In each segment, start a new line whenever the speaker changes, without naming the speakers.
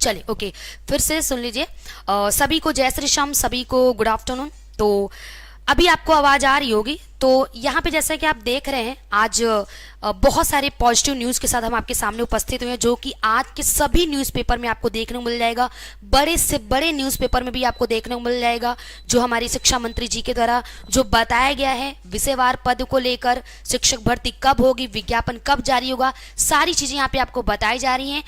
चलिए ओके, फिर से सुन लीजिए। सभी को जय श्री श्याम, सभी को गुड आफ्टरनून। तो अभी आपको आवाज़ आ रही होगी। तो यहाँ पे जैसा कि आप देख रहे हैं आज बहुत सारे पॉजिटिव न्यूज़ के साथ हम आपके सामने उपस्थित हुए हैं, जो कि आज के सभी न्यूज़पेपर में आपको देखने को मिल जाएगा। बड़े से बड़े न्यूज़पेपर में भी आपको देखने को मिल जाएगा, जो हमारी शिक्षा मंत्री जी के द्वारा जो बताया गया है विषयवार पद को लेकर, शिक्षक भर्ती कब होगी, विज्ञापन कब जारी होगा, सारी चीज़ें यहाँ पे आपको बताई जा रही हैं।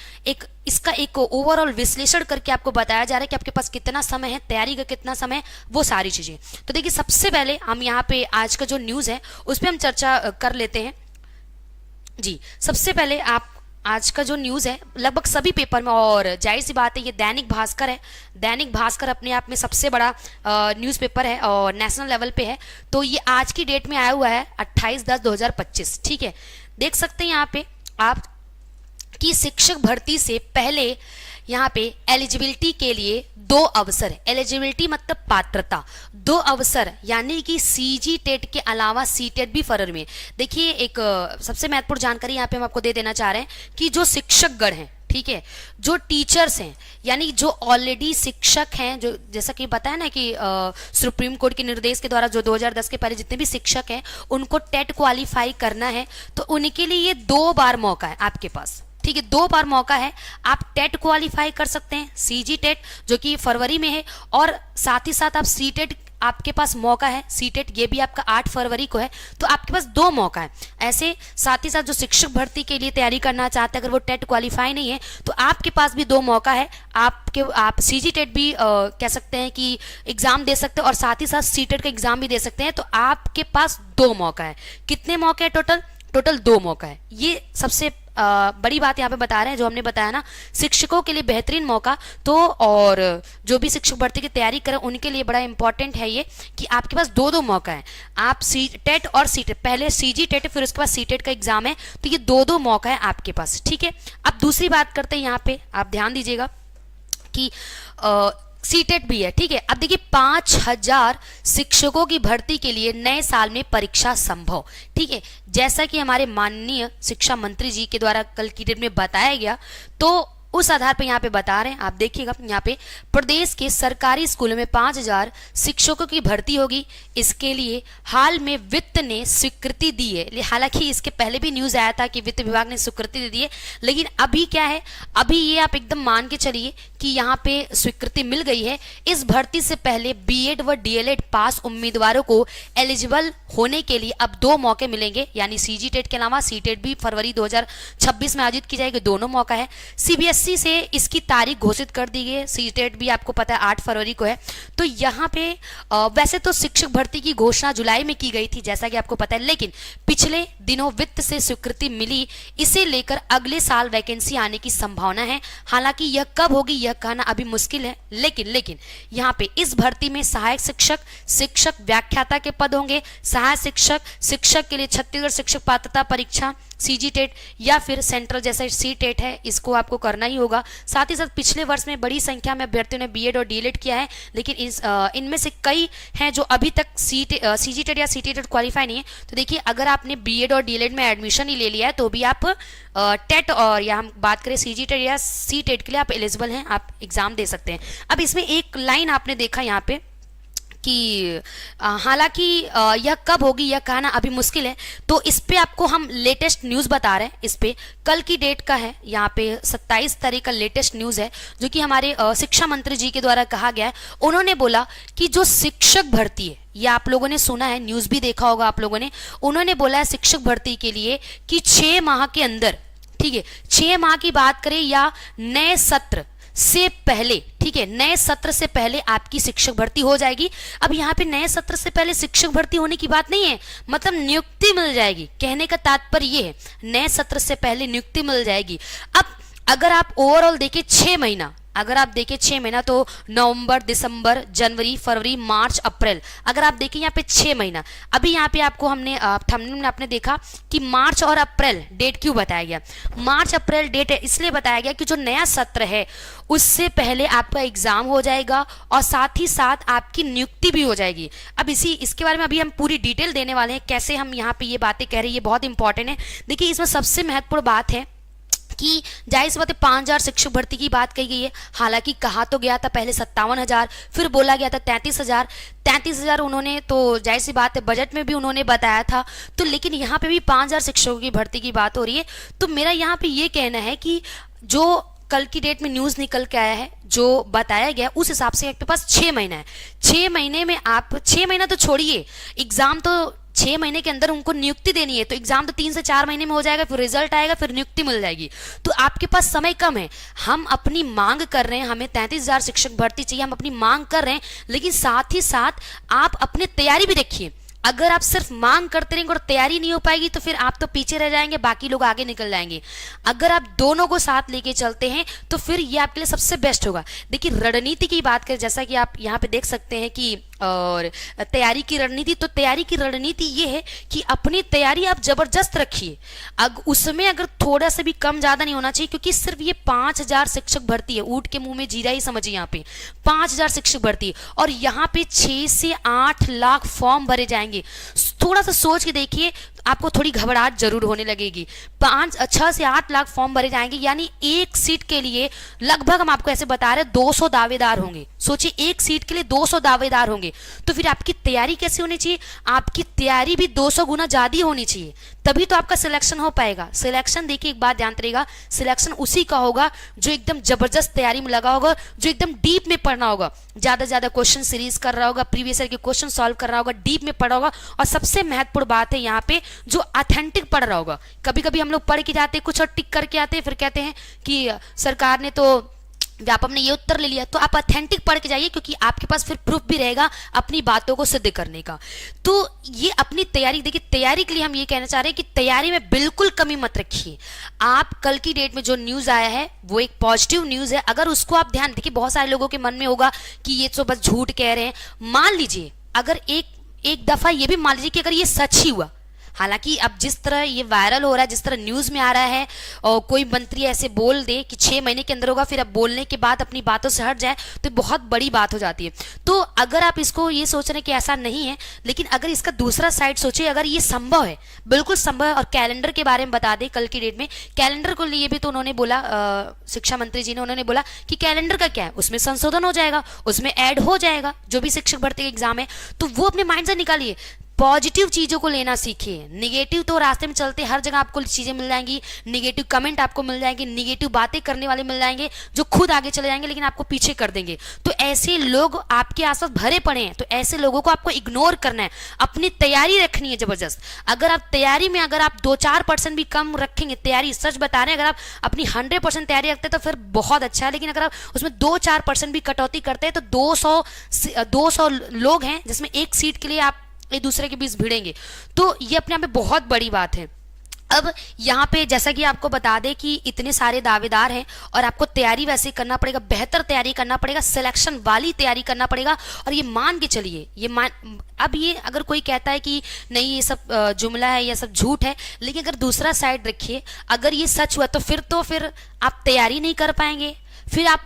इसका एक ओवरऑल विश्लेषण करके आपको बताया जा रहा है कि आपके पास कितना समय है, तैयारी का कितना समय है, वो सारी चीज़ें। तो देखिए, सबसे पहले हम यहाँ पे आज का जो न्यूज़ है उस पर हम चर्चा कर लेते हैं जी। सबसे पहले आप आज का जो न्यूज़ है लगभग सभी पेपर में, और जाहिर सी बात है ये दैनिक भास्कर है। दैनिक भास्कर अपने आप में सबसे बड़ा न्यूज़पेपर है और नेशनल लेवल पे है। तो ये आज की डेट में आया हुआ है 28/10/2025। ठीक है, देख सकते हैं यहाँ पे आप कि शिक्षक भर्ती से पहले यहाँ पे एलिजिबिलिटी के लिए 2 अवसर है। एलिजिबिलिटी मतलब पात्रता, 2 अवसर, यानी कि सीजी टेट के अलावा सी टेट भी फरवरी में। देखिए, एक सबसे महत्वपूर्ण जानकारी यहाँ पे हम आपको दे देना चाह रहे हैं कि जो शिक्षकगण हैं, ठीक है, जो टीचर्स हैं, यानी जो ऑलरेडी शिक्षक हैं, जो जैसा कि बताया ना कि सुप्रीम कोर्ट के निर्देश के द्वारा जो 2010 के पहले जितने भी शिक्षक हैं उनको टेट क्वालिफाई करना है, तो उनके लिए ये 2 बार मौका है आपके पास। ठीक है, 2 बार मौका है। आप टेट क्वालिफाई कर सकते हैं, सीजी टेट जो कि फरवरी में है, और साथ ही साथ आप सी टेट आपके पास मौका है। सी टेट ये भी आपका 8 फरवरी को है। तो आपके पास 2 मौका है। ऐसे साथ ही साथ जो शिक्षक भर्ती के लिए तैयारी करना चाहते हैं, अगर वो टेट क्वालिफाई नहीं है तो आपके पास भी 2 मौका है। आप सीजी टेट भी कह सकते हैं कि एग्जाम दे सकते हैं, और साथ ही साथ सी टेट का एग्जाम भी दे सकते हैं। तो आपके पास 2 मौका है। कितने मौके हैं टोटल 2 मौका है। ये सबसे बड़ी बात यहाँ पे बता रहे हैं, जो हमने बताया ना, शिक्षकों के लिए बेहतरीन मौका। तो और जो भी शिक्षक भर्ती की तैयारी करें उनके लिए बड़ा इंपॉर्टेंट है ये कि आपके पास 2 मौका है। आप सी टेट और सी टेट, पहले सीजी टेट फिर उसके बाद सी टेट का एग्जाम है, तो ये 2 मौका है आपके पास। ठीक है, अब दूसरी बात करते हैं। यहाँ पे आप ध्यान दीजिएगा कि सीटेट भी है। ठीक है, अब देखिए 5000 शिक्षकों की भर्ती के लिए नए साल में परीक्षा संभव। ठीक है, जैसा कि हमारे माननीय शिक्षा मंत्री जी के द्वारा कल की डेट में बताया गया, तो उस आधार पर यहाँ पे बता रहे हैं। आप देखिएगा यहाँ पे प्रदेश के सरकारी स्कूलों में 5000 शिक्षकों की भर्ती होगी। इसके लिए हाल में वित्त ने स्वीकृति दी है। हालांकि इसके पहले भी न्यूज़ आया था कि वित्त विभाग ने स्वीकृति दे दी है, लेकिन अभी क्या है, अभी ये आप एकदम मान के चलिए कि यहाँ पे स्वीकृति मिल गई है। इस भर्ती से पहले बीएड व डीएलएड पास उम्मीदवारों को एलिजिबल होने के लिए अब 2 मौके मिलेंगे, यानी सीजी टेट के अलावा सी टेट भी फरवरी 2026 में आयोजित की जाएगी। दोनों मौका है। सीबीएसई से इसकी तारीख घोषित कर दी गई है। सी टेट भी आपको पता है 8 फरवरी को है। तो यहाँ पे वैसे तो शिक्षक भर्ती की घोषणा जुलाई में की गई थी, जैसा कि आपको पता है, लेकिन पिछले दिनों वित्त से स्वीकृति मिली। इसे लेकर अगले साल वैकेंसी आने की संभावना है। हालांकि यह कब होगी यह कहना अभी मुश्किल है, लेकिन यहाँ पे इस भर्ती में सहायक शिक्षक व्याख्याता के पद होंगे। सहायक शिक्षक के लिए छत्तीसगढ़ शिक्षक पात्रता परीक्षा सीजी टेट या फिर सेंट्रल जैसा सी टेट है, इसको आपको करना ही होगा। साथ ही साथ पिछले वर्ष में बड़ी संख्या में अभ्यर्थियों ने बीएड और डीएलएड किया है, लेकिन इनमें से कई हैं जो अभी तक सीजी टेट या सी टेट क्वालिफाई नहीं है। तो देखिए, अगर आपने बीएड और डीएलएड में एडमिशन ही ले लिया है तो भी आप टेट और या हम बात करें सीजी टेट या सी टेट के लिए आप एलिजिबल हैं, आप एग्जाम दे सकते हैं। अब इसमें एक लाइन आपने देखा यहाँ पे कि हालांकि यह कब होगी यह कहना अभी मुश्किल है। तो इस पे आपको हम लेटेस्ट न्यूज़ बता रहे हैं। इस पे कल की डेट का है, यहाँ पे 27 तारीख का लेटेस्ट न्यूज़ है, जो कि हमारे शिक्षा मंत्री जी के द्वारा कहा गया है। उन्होंने बोला कि जो शिक्षक भर्ती है, ये आप लोगों ने सुना है, न्यूज़ भी देखा होगा आप लोगों ने, उन्होंने बोला है शिक्षक भर्ती के लिए कि 6 माह के अंदर, ठीक है, 6 माह की बात करें या नए सत्र से पहले, ठीक है, नए सत्र से पहले आपकी शिक्षक भर्ती हो जाएगी। अब यहाँ पे नए सत्र से पहले शिक्षक भर्ती होने की बात नहीं है, मतलब नियुक्ति मिल जाएगी। कहने का तात्पर्य ये है, नए सत्र से पहले नियुक्ति मिल जाएगी। अब अगर आप ओवरऑल देखिए 6 महीना, अगर आप देखें 6 महीना तो नवंबर, दिसंबर, जनवरी, फरवरी, मार्च, अप्रैल, अगर आप देखें यहाँ पे 6 महीना। अभी यहाँ पे आपको हमने थंबनेल में आपने देखा कि मार्च और अप्रैल डेट क्यों बताया गया। मार्च अप्रैल डेट इसलिए बताया गया कि जो नया सत्र है उससे पहले आपका एग्जाम हो जाएगा और साथ ही साथ आपकी नियुक्ति भी हो जाएगी। अब इसके बारे में अभी हम पूरी डिटेल देने वाले हैं, कैसे हम यहाँ पे ये बातें कह रहे हैं, ये बहुत इंपॉर्टेंट है। देखिए, इसमें सबसे महत्वपूर्ण बात है कि जाहिर सी बात है 5,000 शिक्षक भर्ती की बात कही गई है। हालांकि कहा तो गया था पहले 57,000, फिर बोला गया था 33,000। 33,000 उन्होंने, तो जाहिर सी बात है बजट में भी उन्होंने बताया था। तो लेकिन यहाँ पे भी 5,000 शिक्षकों की भर्ती की बात हो रही है। तो मेरा यहाँ पे ये कहना है कि जो कल की डेट में न्यूज़ निकल के आया है, जो बताया गया उस हिसाब से आपके पास 6 महीना है। 6 महीने में आप 6 महीना तो छोड़िए, एग्जाम तो 6 महीने के अंदर उनको नियुक्ति देनी है, तो एग्जाम तो 3 से 4 महीने में हो जाएगा, फिर रिजल्ट आएगा, फिर नियुक्ति मिल जाएगी। तो आपके पास समय कम है। हम अपनी मांग कर रहे हैं, हमें 33,000 शिक्षक भर्ती चाहिए, हम अपनी मांग कर रहे हैं, लेकिन साथ ही साथ आप अपनी तैयारी भी देखिए। अगर आप सिर्फ मांग करते रहेंगे और तैयारी नहीं हो पाएगी तो फिर आप तो पीछे रह जाएंगे, बाकी लोग आगे निकल जाएंगे। अगर आप दोनों को साथ लेके चलते हैं तो फिर ये आपके लिए सबसे बेस्ट होगा। देखिए रणनीति की बात करें, जैसा कि आप यहाँ पे देख सकते हैं कि और तैयारी की रणनीति, तो तैयारी की रणनीति ये है कि अपनी तैयारी आप जबरदस्त रखिए। उसमें अगर थोड़ा सा भी कम ज्यादा नहीं होना चाहिए, क्योंकि सिर्फ ये 5,000 शिक्षक भर्ती है, ऊँट के मुंह में जीरा ही समझिए। यहाँ पे 5,000 शिक्षक भर्ती है और यहाँ पे 6 से 8 लाख फॉर्म भरे जाएंगे। थोड़ा सा सोच के देखिए, आपको थोड़ी घबराहट जरूर होने लगेगी। 6 से 8 लाख फॉर्म भरे जाएंगे, यानी एक सीट के लिए लगभग हम आपको ऐसे बता रहे हैं 200 दावेदार होंगे। सोचिए एक सीट के लिए 200 दावेदार होंगे, तो फिर आपकी तैयारी कैसे होनी चाहिए? आपकी तैयारी भी 200 गुना ज्यादा होनी चाहिए, तभी तो आपका सिलेक्शन हो पाएगा। सिलेक्शन देखिए, एक बात ध्यान रखिएगा, सिलेक्शन उसी का होगा जो एकदम जबरदस्त तैयारी में लगा होगा, जो एकदम डीप में पढ़ना होगा, ज्यादा ज्यादा क्वेश्चन सीरीज कर रहा होगा, प्रीवियस ईयर के क्वेश्चन सॉल्व कर रहा होगा, डीप में पढ़ा होगा। और सबसे महत्वपूर्ण बात है यहाँ पे, जो ऑथेंटिक पढ़ रहा होगा। कभी कभी हम लोग पढ़ के जाते हैं कुछ और टिक करके आते हैं, फिर कहते हैं कि सरकार ने तो व्यापम ने ये उत्तर ले लिया। तो आप ऑथेंटिक पढ़ के जाइए, क्योंकि आपके पास फिर प्रूफ भी रहेगा अपनी बातों को सिद्ध करने का। तो ये अपनी तैयारी देखिए, तैयारी के लिए हम ये कहना चाह रहे हैं कि तैयारी में बिल्कुल कमी मत रखिए। आप कल की डेट में जो न्यूज आया है वो एक पॉजिटिव न्यूज है, अगर उसको आप ध्यान देखिए। बहुत सारे लोगों के मन में होगा कि ये तो बस झूठ कह रहे हैं। मान लीजिए, अगर एक दफा ये भी मान लीजिए कि अगर ये सच ही हुआ, हालांकि अब जिस तरह ये वायरल हो रहा है, जिस तरह न्यूज में आ रहा है, और कोई मंत्री ऐसे बोल दे कि 6 महीने के अंदर होगा, फिर अब बोलने के बाद अपनी बातों से हट जाए, तो बहुत बड़ी बात हो जाती है। तो अगर आप इसको ये सोच रहे हैं कि ऐसा नहीं है, लेकिन अगर इसका दूसरा साइड सोचिए, अगर ये संभव है, बिल्कुल संभव है। और कैलेंडर के बारे में बता दें, कल की डेट में कैलेंडर को लिए भी तो उन्होंने बोला, शिक्षा मंत्री जी ने, उन्होंने बोला कि कैलेंडर का क्या है, उसमें संशोधन हो जाएगा, उसमें ऐड हो जाएगा जो भी शिक्षक भर्ती एग्जाम है। तो वो अपने माइंड से निकालिए, पॉजिटिव चीजों को लेना सीखिए। निगेटिव तो रास्ते में चलते हर जगह आपको चीजें मिल जाएंगी, निगेटिव कमेंट आपको मिल जाएंगे, निगेटिव बातें करने वाले मिल जाएंगे, जो खुद आगे चले जाएंगे लेकिन आपको पीछे कर देंगे। तो ऐसे लोग आपके आसपास भरे पड़े हैं, तो ऐसे लोगों को आपको इग्नोर करना है, अपनी तैयारी रखनी है जबरदस्त। अगर आप तैयारी में अगर आप 2-4% भी कम रखेंगे तैयारी, सच बता रहे हैं, अगर आप अपनी 100% तैयारी रखते हैं तो फिर बहुत अच्छा है। लेकिन अगर आप उसमें 2-4% भी कटौती करते हैं तो 200 लोग हैं जिसमें एक सीट के लिए आप एक दूसरे के बीच भिड़ेंगे, तो ये अपने आप में बहुत बड़ी बात है। अब यहाँ पे जैसा कि आपको बता दें कि इतने सारे दावेदार हैं और आपको तैयारी वैसे करना पड़ेगा, बेहतर तैयारी करना पड़ेगा, सिलेक्शन वाली तैयारी करना पड़ेगा। और ये मान के चलिए, अब ये अगर कोई कहता है कि नहीं ये सब जुमला है, ये सब झूठ है, लेकिन अगर दूसरा साइड रखिए, अगर ये सच हुआ तो फिर आप तैयारी नहीं कर पाएंगे। फिर आप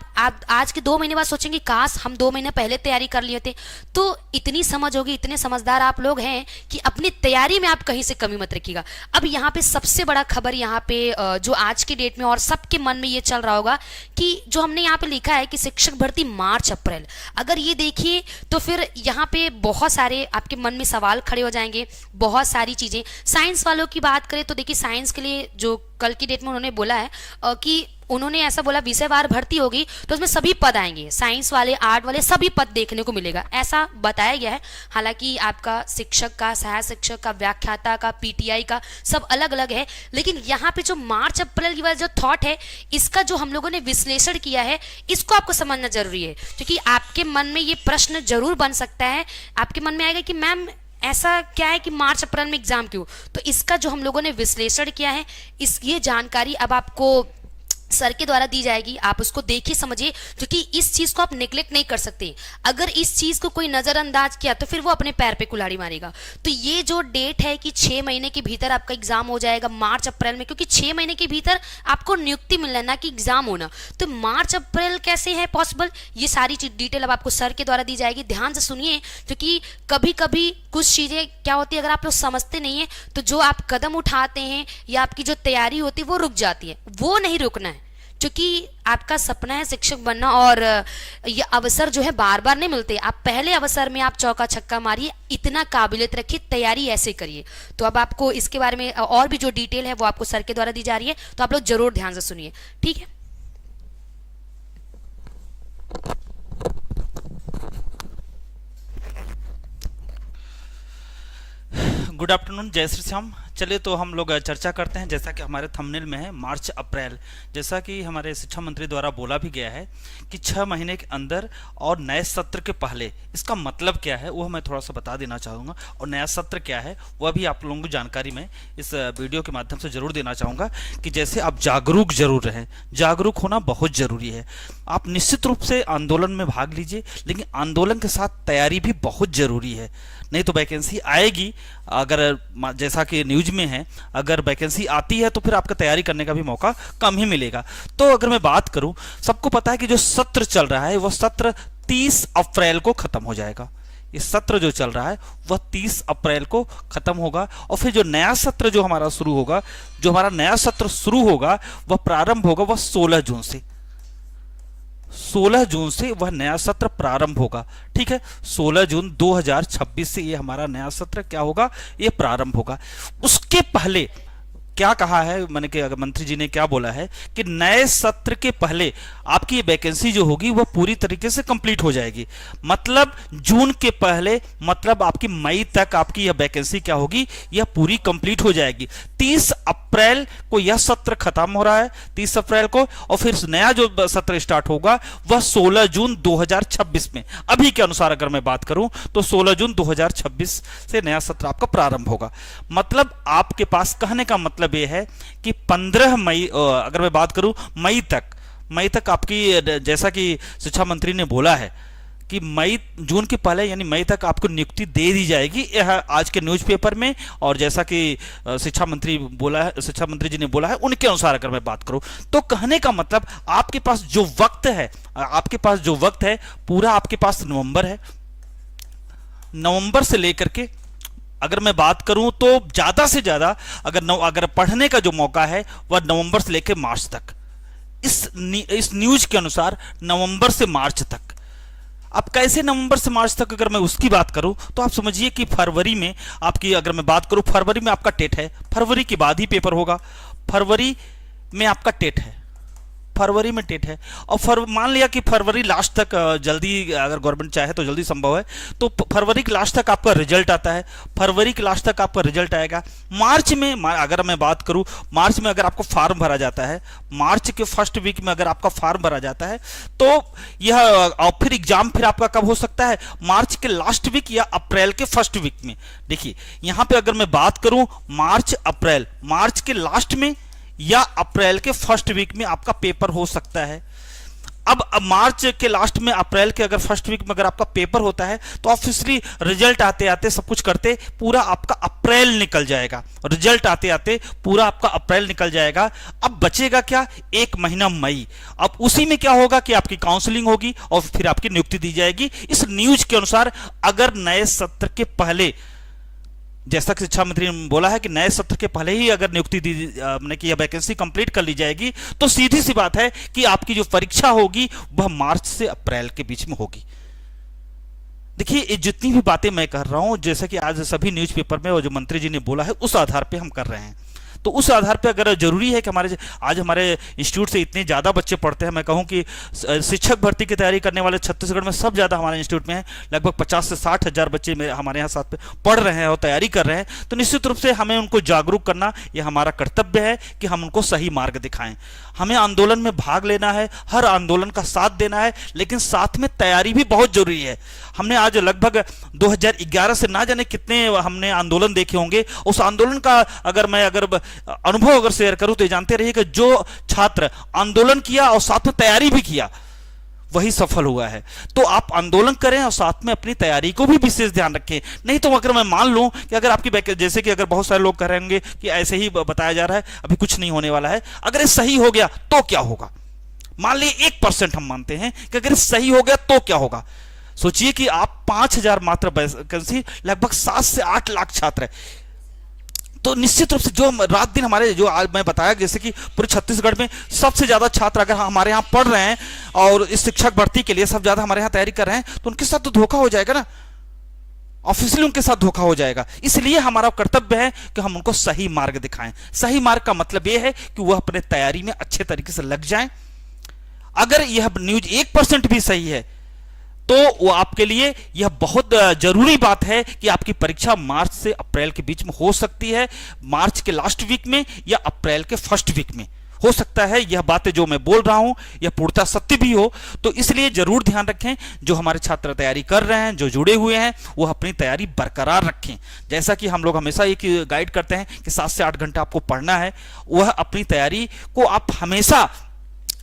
आज के 2 महीने बाद सोचेंगे काश हम 2 महीने पहले तैयारी कर लिए थे। तो इतनी समझ होगी, इतने समझदार आप लोग हैं कि अपनी तैयारी में आप कहीं से कमी मत रखिएगा। अब यहाँ पे सबसे बड़ा खबर यहाँ पे जो आज की डेट में और सबके मन में ये चल रहा होगा कि जो हमने यहाँ पे लिखा है कि शिक्षक भर्ती मार्च अप्रैल, अगर ये देखिए तो फिर यहाँ पे बहुत सारे आपके मन में सवाल खड़े हो जाएंगे, बहुत सारी चीजें। साइंस वालों की बात करें तो देखिए, साइंस के लिए जो कल की डेट में उन्होंने बोला है कि उन्होंने ऐसा बोला विषयवार भर्ती होगी तो उसमें सभी पद आएंगे, साइंस वाले, आर्ट वाले सभी पद देखने को मिलेगा, ऐसा बताया गया है। हालांकि आपका शिक्षक का, सहायक शिक्षक का, व्याख्याता का, पीटीआई का सब अलग अलग है, लेकिन यहाँ पे जो मार्च अप्रैल की वाला जो थॉट है, इसका जो हम लोगों ने विश्लेषण किया है, इसको आपको समझना जरूरी है। क्योंकि आपके मन में ये प्रश्न जरूर बन सकता है, आपके मन में आएगा कि मैम ऐसा क्या है कि मार्च अप्रैल में एग्जाम क्यों। तो इसका जो हम लोगों ने विश्लेषण किया है, ये जानकारी अब आपको सर के द्वारा दी जाएगी, आप उसको देखिए समझिए, क्योंकि इस चीज को आप निग्लेक्ट नहीं कर सकते। अगर इस चीज को कोई नजरअंदाज किया तो फिर वो अपने पैर पे कुल्हाड़ी मारेगा। तो ये जो डेट है कि 6 महीने के भीतर आपका एग्जाम हो जाएगा मार्च अप्रैल में, क्योंकि 6 महीने के भीतर आपको नियुक्ति मिलना है ना कि एग्जाम होना। तो मार्च अप्रैल कैसे है पॉसिबल, ये सारी चीज डिटेल अब आपको सर के द्वारा दी जाएगी। ध्यान से सुनिए, क्योंकि कभी कभी कुछ चीजें क्या होती है, अगर आप लोग समझते नहीं है तो जो आप कदम उठाते हैं या आपकी जो तैयारी होती है वो रुक जाती है। वो नहीं रुकना है, क्योंकि आपका सपना है शिक्षक बनना, और ये अवसर जो है बार बार नहीं मिलते। आप पहले अवसर में आप चौका छक्का मारिए, इतना काबिलियत रखिए, तैयारी ऐसे करिए। तो अब आपको इसके बारे में और भी जो डिटेल है वो आपको सर के द्वारा दी जा रही है, तो आप लोग जरूर ध्यान से सुनिए, ठीक है।
गुड आफ्टरनून, जय श्री श्याम। चलिए तो हम लोग चर्चा करते हैं। जैसा कि हमारे थंबनेल में है मार्च अप्रैल, जैसा कि हमारे शिक्षा मंत्री द्वारा बोला भी गया है कि 6 महीने के अंदर और नए सत्र के पहले, इसका मतलब क्या है वो मैं थोड़ा सा बता देना चाहूँगा, और नया सत्र क्या है वह भी आप लोगों को जानकारी मैं इस वीडियो के माध्यम से जरूर देना चाहूँगा। कि जैसे आप जागरूक जरूर रहें, जागरूक होना बहुत ज़रूरी है। आप निश्चित रूप से आंदोलन में भाग लीजिए, लेकिन आंदोलन के साथ तैयारी भी बहुत ज़रूरी है, नहीं तो वैकेंसी आएगी। अगर जैसा कि न्यूज में है, अगर वैकेंसी आती है तो फिर आपका तैयारी करने का भी मौका कम ही मिलेगा। तो अगर मैं बात करूं, सबको पता है कि जो सत्र चल रहा है वह सत्र 30 अप्रैल को खत्म हो जाएगा। इस सत्र जो चल रहा है वह 30 अप्रैल को खत्म होगा, और फिर जो नया सत्र जो हमारा शुरू होगा, जो हमारा नया सत्र शुरू होगा वह प्रारंभ होगा वह 16 जून से। 16 जून से वह नया सत्र प्रारंभ होगा, ठीक है। 16 जून 2026 से ये हमारा नया सत्र क्या होगा, ये प्रारंभ होगा। उसके पहले क्या कहा है मैंने कि मंत्री जी ने क्या बोला है कि नए सत्र के पहले आपकी वैकेंसी जो होगी वह पूरी तरीके से कंप्लीट हो जाएगी। मतलब जून के पहले, मतलब आपकी मई तक आपकी यह वैकेंसी क्या होगी, यह पूरी कंप्लीट हो जाएगी। 30 अप्रैल को यह सत्र खत्म हो रहा है, 30 अप्रैल को, और फिर नया जो सत्र स्टार्ट होगा वह 16 जून 2026 में। अभी के अनुसार अगर मैं बात करूं तो 16 जून 2026 से नया सत्र आपका प्रारंभ होगा। मतलब आपके पास कहने का मतलब यह है कि 15 मई, अगर मैं बात करूं मई तक आपकी, जैसा कि शिक्षा मंत्री ने बोला है कि जून के पहले यानी मई तक आपको नियुक्ति दे दी जाएगी, यह आज के न्यूज़पेपर में, और जैसा कि शिक्षा मंत्री जी ने बोला है उनके अनुसार अगर मैं बात करूं तो कहने का मतलब आपके पास जो वक्त है पूरा आपके पास नवंबर है। नवंबर से लेकर के अगर मैं बात करूं तो ज्यादा से ज्यादा अगर पढ़ने का जो मौका है वह नवंबर से लेकर मार्च तक, इस न्यूज के अनुसार नवंबर से मार्च तक। अब कैसे नवंबर से मार्च तक अगर मैं उसकी बात करूं तो आप समझिए कि फरवरी में आपकी, अगर मैं बात करूं फरवरी में आपका टेट है, फरवरी के बाद ही पेपर होगा। फरवरी में आपका टेट है, फरवरी में टेट है, और मान लिया कि फरवरी लास्ट तक जल्दी, अगर गवर्नमेंट चाहे तो जल्दी संभव है, तो फरवरी के लास्ट तक आपका रिजल्ट आता है। फरवरी के लास्ट तक आपका रिजल्ट आएगा। मार्च में अगर मैं बात करूं, मार्च में अगर आपको फॉर्म भरा जाता है, मार्च के फर्स्ट वीक में अगर आपका फॉर्म भरा जाता है तो यह, और फिर एग्जाम फिर आपका कब हो सकता है, मार्च के लास्ट वीक या अप्रैल के फर्स्ट वीक में। देखिए यहां पे अगर मैं बात करूं मार्च अप्रैल, मार्च के लास्ट में या अप्रैल के फर्स्ट वीक में आपका पेपर हो सकता है। अब मार्च के लास्ट में, अप्रैल के अगर फर्स्ट वीक में अगर आपका पेपर होता है तो ऑब्वियसली रिजल्ट आते आते, सब कुछ करते पूरा आपका अप्रैल निकल जाएगा। रिजल्ट आते आते पूरा आपका अप्रैल निकल जाएगा। अब बचेगा क्या, 1 महीना मई। अब उसी में क्या होगा कि आपकी काउंसलिंग होगी और फिर आपकी नियुक्ति दी जाएगी। इस न्यूज के अनुसार अगर नए सत्र के पहले, जैसा कि शिक्षा मंत्री ने बोला है कि नए सत्र के पहले ही अगर नियुक्ति दी, मैंने कि यह वैकेंसी कंप्लीट कर ली जाएगी, तो सीधी सी बात है कि आपकी जो परीक्षा होगी वह मार्च से अप्रैल के बीच में होगी। देखिए ये जितनी भी बातें मैं कर रहा हूं, जैसा कि आज सभी न्यूज़पेपर में और जो मंत्री जी ने बोला है उस आधार पे हम कर रहे हैं। तो उस आधार पे अगर जरूरी है कि आज हमारे इंस्टीट्यूट से इतने ज़्यादा बच्चे पढ़ते हैं, मैं कहूँ कि शिक्षक भर्ती की तैयारी करने वाले छत्तीसगढ़ में सब ज़्यादा हमारे इंस्टीट्यूट में है। लगभग 50 से 60 हज़ार बच्चे हमारे यहाँ साथ पढ़ रहे हैं और तैयारी कर रहे हैं। तो निश्चित रूप से हमें उनको जागरूक करना, यह हमारा कर्तव्य है कि हम उनको सही मार्ग दिखाएं। हमें आंदोलन में भाग लेना है, हर आंदोलन का साथ देना है, लेकिन साथ में तैयारी भी बहुत जरूरी है। हमने आज लगभग 2011 से ना जाने कितने हमने आंदोलन देखे होंगे। उस आंदोलन का अगर अनुभव अगर शेयर करूं तो ये जानते रहिए कि जो छात्र आंदोलन किया और साथ में तैयारी भी किया वही सफल हुआ है। तो आप आंदोलन करें और साथ में अपनी तैयारी को भी विशेष ध्यान रखें। नहीं तो अगर मैं मान लूं कि अगर आपकी जैसे कि अगर बहुत सारे लोग कहेंगे कि ऐसे ही बताया जा रहा है, अभी कुछ नहीं होने वाला है, अगर ये सही हो गया तो क्या होगा? मान लीजिए 1% हम मानते हैं कि अगर सही हो गया तो क्या होगा। सोचिए कि आप 5000 मात्र वैकेंसी, लगभग 7 से 8 लाख छात्र है, तो निश्चित रूप से जो रात दिन हमारे जो आज मैं बताया जैसे कि पूरे छत्तीसगढ़ में सबसे ज्यादा छात्र अगर हमारे यहाँ पढ़ रहे हैं और इस शिक्षक भर्ती के लिए सब ज्यादा हमारे यहाँ तैयारी कर रहे हैं, तो उनके साथ तो धोखा हो जाएगा ना, ऑफिशियली उनके साथ धोखा हो जाएगा। इसलिए हमारा कर्तव्य है कि हम उनको सही मार्ग दिखाएं। सही मार्ग का मतलब यह है कि वह अपने तैयारी में अच्छे तरीके से लग जाएं। अगर यह न्यूज 1% भी सही है तो वो आपके लिए यह बहुत जरूरी बात है कि आपकी परीक्षा मार्च से अप्रैल के बीच में हो सकती है, मार्च के लास्ट वीक में या अप्रैल के फर्स्ट वीक में हो सकता है। यह बातें जो मैं बोल रहा हूं यह पूर्णतः सत्य भी हो, तो इसलिए जरूर ध्यान रखें। जो हमारे छात्र तैयारी कर रहे हैं, जो जुड़े हुए हैं, वह अपनी तैयारी बरकरार रखें। जैसा कि हम लोग हमेशा एक गाइड करते हैं कि 7 से 8 घंटा आपको पढ़ना है, वह अपनी तैयारी को आप हमेशा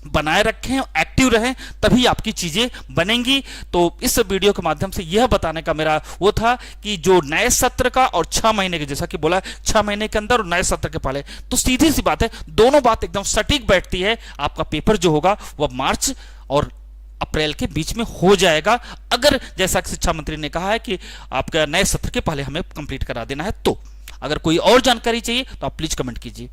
बनाए रखें, एक्टिव रहें, तभी आपकी चीजें बनेंगी। तो इस वीडियो के माध्यम से यह बताने का मेरा वो था कि जो नए सत्र का और 6 महीने के, जैसा कि बोला 6 महीने के अंदर और नए सत्र के पहले, तो सीधी सी बात है, दोनों बात एकदम सटीक बैठती है। आपका पेपर जो होगा वह मार्च और अप्रैल के बीच में हो जाएगा, अगर जैसा कि शिक्षा मंत्री ने कहा है कि आपका नए सत्र के पहले हमें कंप्लीट करा देना है। तो अगर कोई और जानकारी चाहिए तो आप प्लीज कमेंट कीजिए।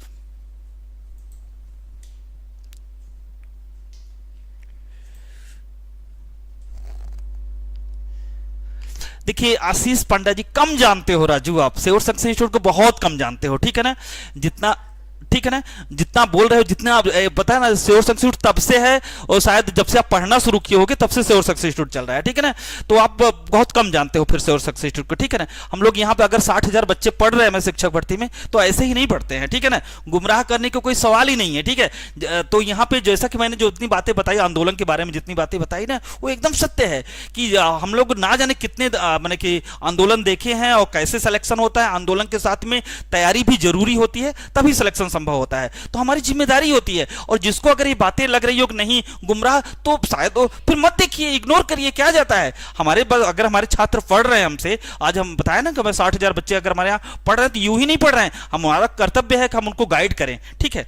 देखिए आशीष पांडा जी, कम जानते हो राजू, आप सेवर सक्सेस इंस्टीट्यूट को बहुत कम जानते हो, ठीक है ना, जितना ठीक है ना, जितना बोल रहे हो, जितना आप पता है ना, सेवर सक्सेस इंस्टीट्यूट तब से है और शायद जब से आप पढ़ना शुरू किए होगे तब से सेवर सक्सेस इंस्टीट्यूट चल रहा है, ठीक है ना। तो आप बहुत कम जानते हो फिर सेवर सक्सेस इंस्टीट्यूट को, ठीक है ना। हम लोग यहाँ पे अगर 60,000 बच्चे पढ़ रहे हैं मैं शिक्षक भर्ती में, तो ऐसे ही नहीं पढ़ते हैं, ठीक है ना, गुमराह करने का कोई सवाल ही नहीं है, ठीक है। तो यहाँ पे जैसा कि मैंने जो इतनी बातें बताई आंदोलन के बारे में, जितनी बातें बताई ना, वो एकदम सत्य है कि हम लोग ना जाने कितने मैंने कि आंदोलन देखे हैं और कैसे सिलेक्शन होता है। आंदोलन के साथ में तैयारी भी जरूरी होती है, तभी सिलेक्शन संभव होता है। तो हमारी जिम्मेदारी होती है, और जिसको अगर ये बातें लग रही हो कि नहीं गुमराह, तो शायद फिर मत देखिए, इग्नोर करिए, क्या जाता है। हमारे अगर हमारे छात्र पढ़ रहे हैं हमसे, आज हम बताया ना कि 60,000 बच्चे अगर हमारे यहाँ पढ़ रहे हैं, तो यूं ही नहीं पढ़ रहे हैं, हमारा कर्तव्य है कि हम उनको गाइड करें, ठीक है।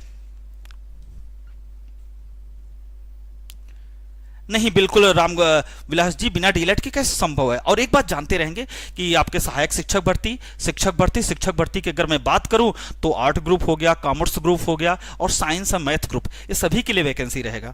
नहीं, बिल्कुल राम विलास जी, बिना डीएलएड के कैसे संभव है। और एक बात जानते रहेंगे कि आपके सहायक शिक्षक भर्ती की अगर मैं बात करूं तो आर्ट ग्रुप हो गया, कॉमर्स ग्रुप हो गया और साइंस और मैथ ग्रुप, ये सभी के लिए वैकेंसी रहेगा।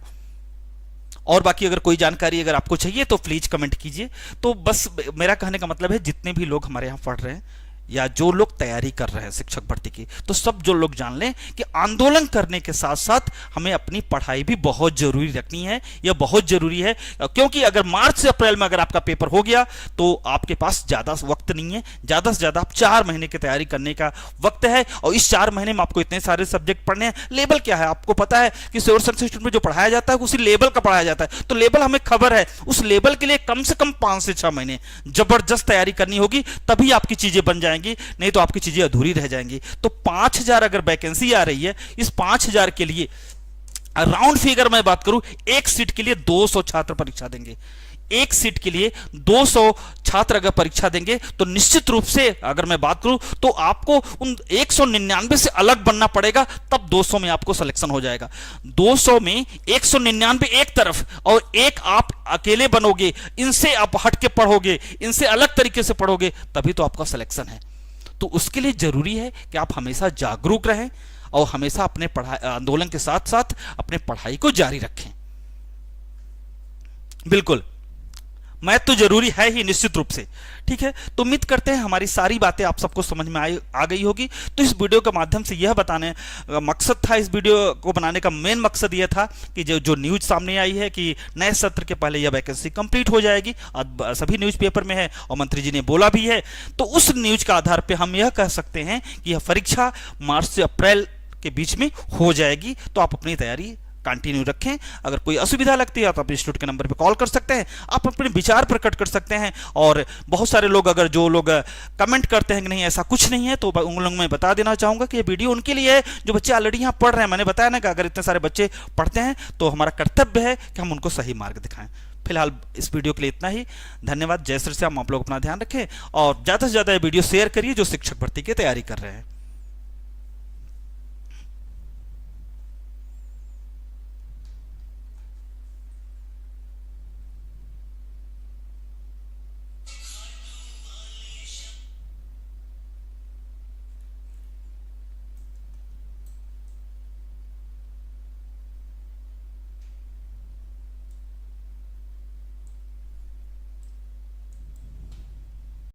और बाकी अगर कोई जानकारी अगर आपको चाहिए तो प्लीज कमेंट कीजिए। तो बस मेरा कहने का मतलब है, जितने भी लोग हमारे यहाँ पढ़ रहे हैं या जो लोग तैयारी कर रहे हैं शिक्षक भर्ती की, तो सब जो लोग जान लें कि आंदोलन करने के साथ साथ हमें अपनी पढ़ाई भी बहुत जरूरी रखनी है। यह बहुत जरूरी है, क्योंकि अगर मार्च से अप्रैल में अगर आपका पेपर हो गया तो आपके पास ज्यादा वक्त नहीं है। ज्यादा से ज्यादा आप 4 महीने की तैयारी करने का वक्त है, और इस 4 महीने में आपको इतने सारे सब्जेक्ट पढ़ने हैं। लेवल क्या है आपको पता है कि सेवर सक्सेस इंस्टीट्यूट में जो पढ़ाया जाता है उसी लेवल का पढ़ाया जाता है, तो लेवल हमें खबर है। उस लेवल के लिए कम से कम 5 से 6 महीने जबरदस्त तैयारी करनी होगी, तभी आपकी चीजें बन जाएंगी, नहीं तो आपकी चीजें अधूरी रह जाएंगी। तो 5,000 अगर वैकेंसी आ रही है, इस 5,000 के लिए राउंड फिगर में बात करूं, एक सीट के लिए 200 छात्र परीक्षा देंगे। एक सीट के लिए 200 छात्र अगर परीक्षा देंगे तो निश्चित रूप से अगर मैं बात करूं तो आपको उन 199 से अलग बनना पड़ेगा, तब 200 में आपको सिलेक्शन हो जाएगा। 200 में 199 एक तरफ और एक आप अकेले बनोगे, इनसे आप हट के पढ़ोगे, इनसे अलग तरीके से पढ़ोगे, तभी तो आपका सिलेक्शन है। तो उसके लिए जरूरी है कि आप हमेशा जागरूक रहें और हमेशा अपने आंदोलन के साथ साथ अपने पढ़ाई को जारी रखें। बिल्कुल, मैथ तो जरूरी है ही निश्चित रूप से, ठीक है। तो उम्मीद करते हैं हमारी सारी बातें आप सबको समझ में आ गई होगी। तो इस वीडियो के माध्यम से यह बताने मकसद था, इस वीडियो को बनाने का मेन मकसद यह था कि जो न्यूज सामने आई है कि नए सत्र के पहले यह वैकेंसी कंप्लीट हो जाएगी, सभी न्यूज़पेपर में है और मंत्री जी ने बोला भी है। तो उस न्यूज के आधार पर हम यह कह सकते हैं कि यह परीक्षा मार्च से अप्रैल के बीच में हो जाएगी। तो आप अपनी तैयारी कंटिन्यू रखें। अगर कोई असुविधा लगती है तो आप इंस्टीट्यूट के नंबर पर कॉल कर सकते हैं, आप अपने विचार प्रकट कर सकते हैं। और बहुत सारे लोग अगर जो लोग कमेंट करते हैं कि नहीं ऐसा कुछ नहीं है, तो उन लोगों में बता देना चाहूँगा कि ये वीडियो उनके लिए है जो बच्चे ऑलरेडी यहाँ पढ़ रहे हैं। मैंने बताया ना कि अगर इतने सारे बच्चे पढ़ते हैं तो हमारा कर्तव्य है कि हम उनको सही मार्ग दिखाएं। फिलहाल इस वीडियो के लिए इतना ही। धन्यवाद। जय श्री श्याम। आप लोग अपना ध्यान रखें और ज़्यादा से ज़्यादा ये वीडियो शेयर करिए जो शिक्षक भर्ती की तैयारी कर रहे हैं।